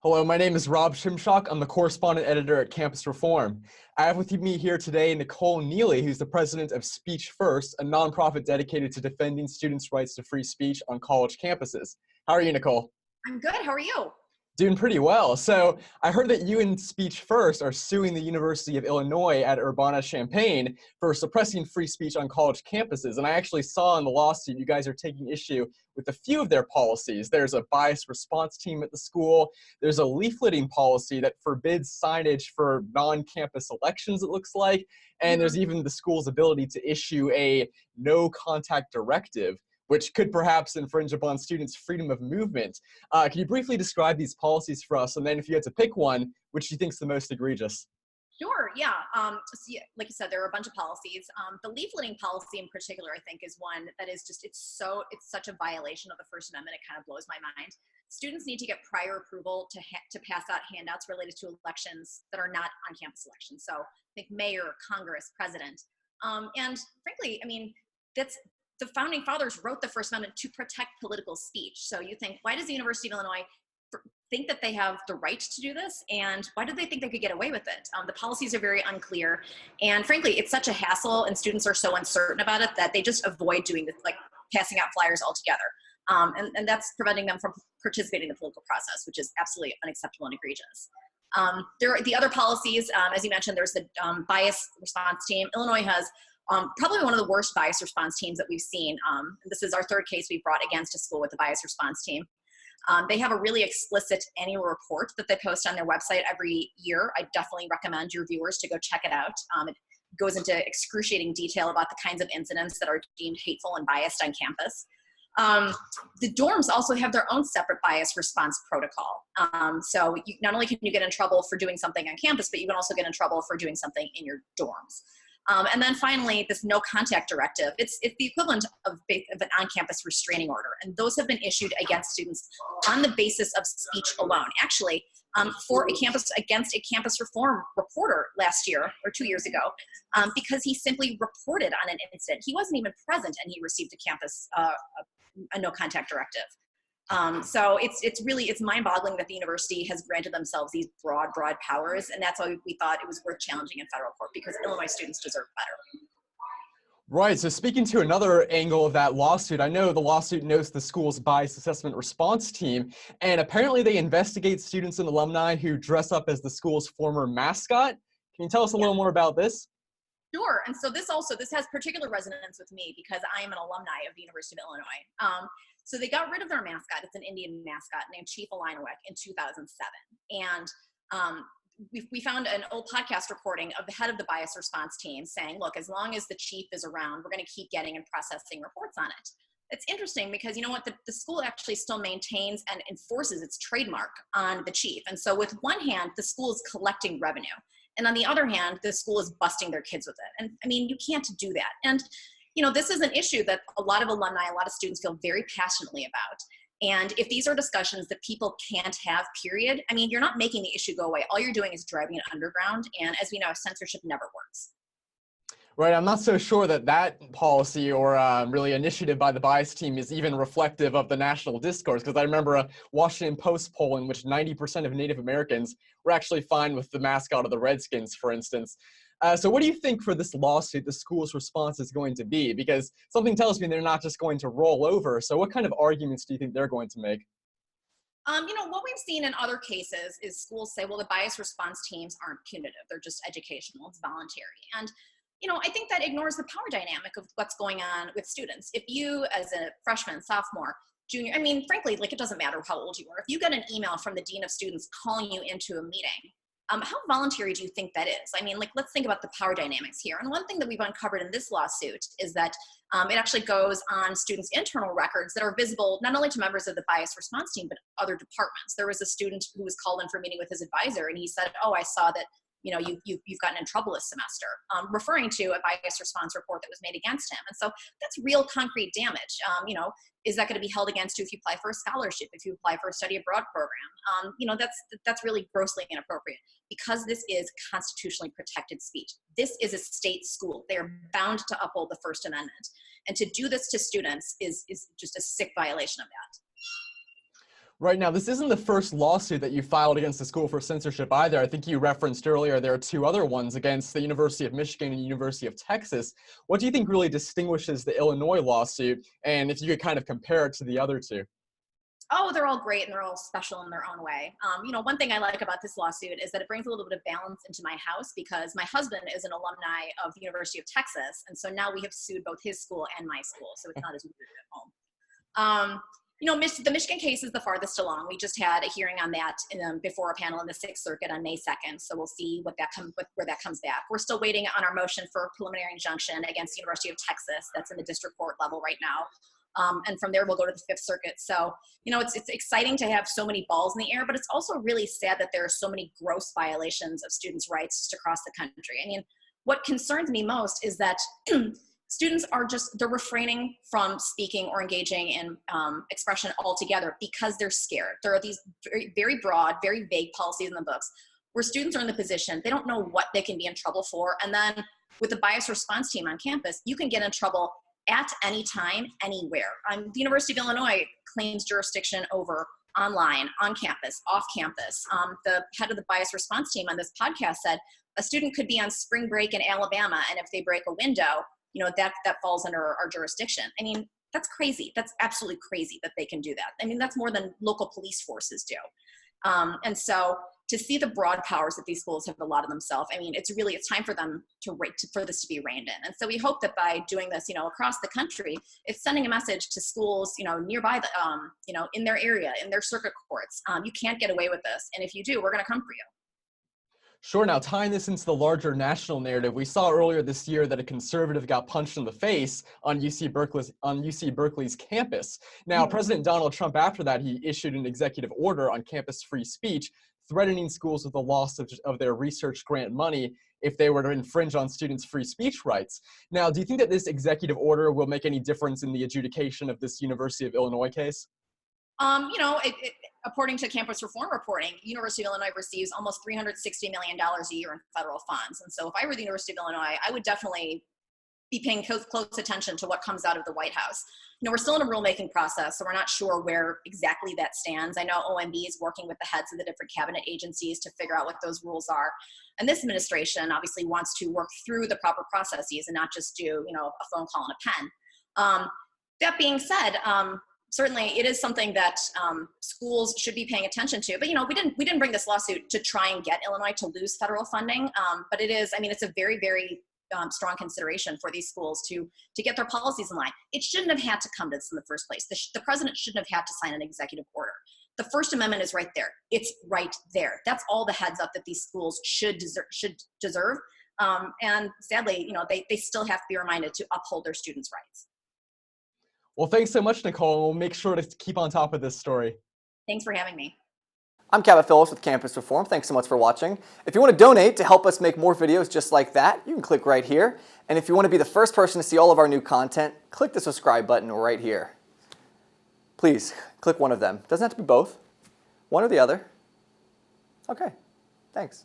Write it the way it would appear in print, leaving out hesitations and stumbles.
Hello, my name is Rob Shimshock. I'm the correspondent editor at Campus Reform. I have with me here today Nicole Neily, who's the president of Speech First, a nonprofit dedicated to defending students' rights to free speech on college campuses. How are you, Nicole? I'm good. How are you? Doing pretty well. So I heard that you and Speech First are suing the University of Illinois at Urbana-Champaign for suppressing free speech on college campuses. And I actually saw in the lawsuit you guys are taking issue with a few of their policies. There's a bias response team at the school. There's a leafleting policy that forbids signage for non-campus elections, it looks like. And there's even the school's ability to issue a no contact directive, which could perhaps infringe upon students' freedom of movement. Can you briefly describe these policies for us? And then if you had to pick one, which do you think is the most egregious? Sure, yeah. Like you said, there are a bunch of policies. The leafleting policy in particular, I think, is one that is just, it's such a violation of the First Amendment, it kind of blows my mind. Students need to get prior approval to pass out handouts related to elections that are not on-campus elections. So I think mayor, Congress, president. And frankly, I mean, the founding fathers wrote the First Amendment to protect political speech. So you think, why does the University of Illinois think that they have the right to do this? And why do they think they could get away with it? The policies are very unclear. And frankly, it's such a hassle and students are so uncertain about it that they just avoid doing this, like passing out flyers altogether. And that's preventing them from participating in the political process, which is absolutely unacceptable and egregious. There are the other policies, as you mentioned, there's the bias response team. Illinois has probably one of the worst bias response teams that we've seen. This is our third case we brought against a school with the bias response team. They have a really explicit annual report that they post on their website every year. I definitely recommend your viewers to go check it out. It goes into excruciating detail about the kinds of incidents that are deemed hateful and biased on campus. The dorms also have their own separate bias response protocol. So not only can you get in trouble for doing something on campus, but you can also get in trouble for doing something in your dorms. And then finally, this no contact directive. It's the equivalent of an on-campus restraining order. And those have been issued against students on the basis of speech alone. Actually, against a campus reform reporter last year or 2 years ago, because he simply reported on an incident. He wasn't even present and he received a no contact directive. So it's mind-boggling that the university has granted themselves these broad powers, and that's why we thought it was worth challenging in federal court, because Illinois students deserve better. Right, so speaking to another angle of that lawsuit, I know the lawsuit notes the school's bias assessment response team, and apparently they investigate students and alumni who dress up as the school's former mascot. Can you tell us a little more about this? Sure, and so this has particular resonance with me because I am an alumni of the University of Illinois. So they got rid of their mascot. It's an Indian mascot named Chief Illinois in 2007. And we found an old podcast recording of the head of the bias response team saying, look, as long as the chief is around, we're going to keep getting and processing reports on it. It's interesting because you know what, the school actually still maintains and enforces its trademark on the chief. And so with one hand, the school is collecting revenue. And on the other hand, the school is busting their kids with it. And I mean, you can't do that. And you know, this is an issue that a lot of alumni, a lot of students feel very passionately about. And if these are discussions that people can't have, period, I mean, you're not making the issue go away. All you're doing is driving it underground. And as we know, censorship never works. Right, I'm not so sure that policy or really initiative by the bias team is even reflective of the national discourse, because I remember a Washington Post poll in which 90% of Native Americans were actually fine with the mascot of the Redskins, for instance. So what do you think for this lawsuit the school's response is going to be? Because something tells me they're not just going to roll over. So what kind of arguments do you think they're going to make? You know, what we've seen in other cases is schools say, well, the bias response teams aren't punitive. They're just educational. It's voluntary. And, you know, I think that ignores the power dynamic of what's going on with students. If you, as a freshman, sophomore, junior, I mean, frankly, like, it doesn't matter how old you are. If you get an email from the dean of students calling you into a meeting, how voluntary do you think that is? I mean, like, let's think about the power dynamics here. And one thing that we've uncovered in this lawsuit is that it actually goes on students' internal records that are visible not only to members of the bias response team, but other departments. There was a student who was called in for a meeting with his advisor, and he said, oh, I saw that, you know, you've gotten in trouble this semester, referring to a bias response report that was made against him. And so that's real concrete damage. You know, is that going to be held against you if you apply for a scholarship, if you apply for a study abroad program? You know, that's really grossly inappropriate, because this is constitutionally protected speech. This is a state school. They are bound to uphold the First Amendment. And to do this to students is just a sick violation of that. Right now, this isn't the first lawsuit that you filed against the school for censorship either. I think you referenced earlier there are two other ones against the University of Michigan and University of Texas. What do you think really distinguishes the Illinois lawsuit, and if you could kind of compare it to the other two? Oh, they're all great and they're all special in their own way. One thing I like about this lawsuit is that it brings a little bit of balance into my house because my husband is an alumni of the University of Texas. And so now we have sued both his school and my school. So it's not as weird at home. The Michigan case is the farthest along. We just had a hearing on that before a panel in the Sixth Circuit on May 2nd. So we'll see where that comes back. We're still waiting on our motion for a preliminary injunction against the University of Texas. That's in the district court level right now. And from there, we'll go to the Fifth Circuit. So, it's exciting to have so many balls in the air, but it's also really sad that there are so many gross violations of students' rights just across the country. I mean, what concerns me most is that students they're refraining from speaking or engaging in expression altogether because they're scared. There are these very, very broad, very vague policies in the books where students are in the position, they don't know what they can be in trouble for. And then with the bias response team on campus, you can get in trouble at any time, anywhere. The University of Illinois claims jurisdiction over online, on campus, off campus. The head of the bias response team on this podcast said a student could be on spring break in Alabama, and if they break a window, that falls under our jurisdiction. I mean, that's crazy. That's absolutely crazy that they can do that. I mean, that's more than local police forces do. And so to see the broad powers that these schools have allotted themselves, I mean, it's time for them for this to be reined in. And so we hope that by doing this, across the country, it's sending a message to schools, nearby, in their area, in their circuit courts. You can't get away with this. And if you do, we're going to come for you. Sure. Now, tying this into the larger national narrative, we saw earlier this year that a conservative got punched in the face on UC Berkeley's campus. Now, President Donald Trump, after that, he issued an executive order on campus free speech, threatening schools with the loss of their research grant money if they were to infringe on students' free speech rights. Now, do you think that this executive order will make any difference in the adjudication of this University of Illinois case? According to campus reform reporting, University of Illinois receives almost $360 million a year in federal funds. And so if I were the University of Illinois, I would definitely be paying close attention to what comes out of the White House. We're still in a rulemaking process, so we're not sure where exactly that stands. I know OMB is working with the heads of the different cabinet agencies to figure out what those rules are. And this administration obviously wants to work through the proper processes and not just do, a phone call and a pen. That being said, certainly it is something that schools should be paying attention to. But, we didn't bring this lawsuit to try and get Illinois to lose federal funding. But it's a very, very strong consideration for these schools to get their policies in line. It shouldn't have had to come to this in the first place. The president shouldn't have had to sign an executive order. The First Amendment is right there. It's right there. That's all the heads up that these schools should deserve. And sadly, they still have to be reminded to uphold their students' rights. Well, thanks so much, Nicole. We'll make sure to keep on top of this story. Thanks for having me. I'm Cabot Phillips with Campus Reform. Thanks so much for watching. If you want to donate to help us make more videos just like that, you can click right here. And if you want to be the first person to see all of our new content, click the subscribe button right here. Please, click one of them. Doesn't have to be both. One or the other. Okay, thanks.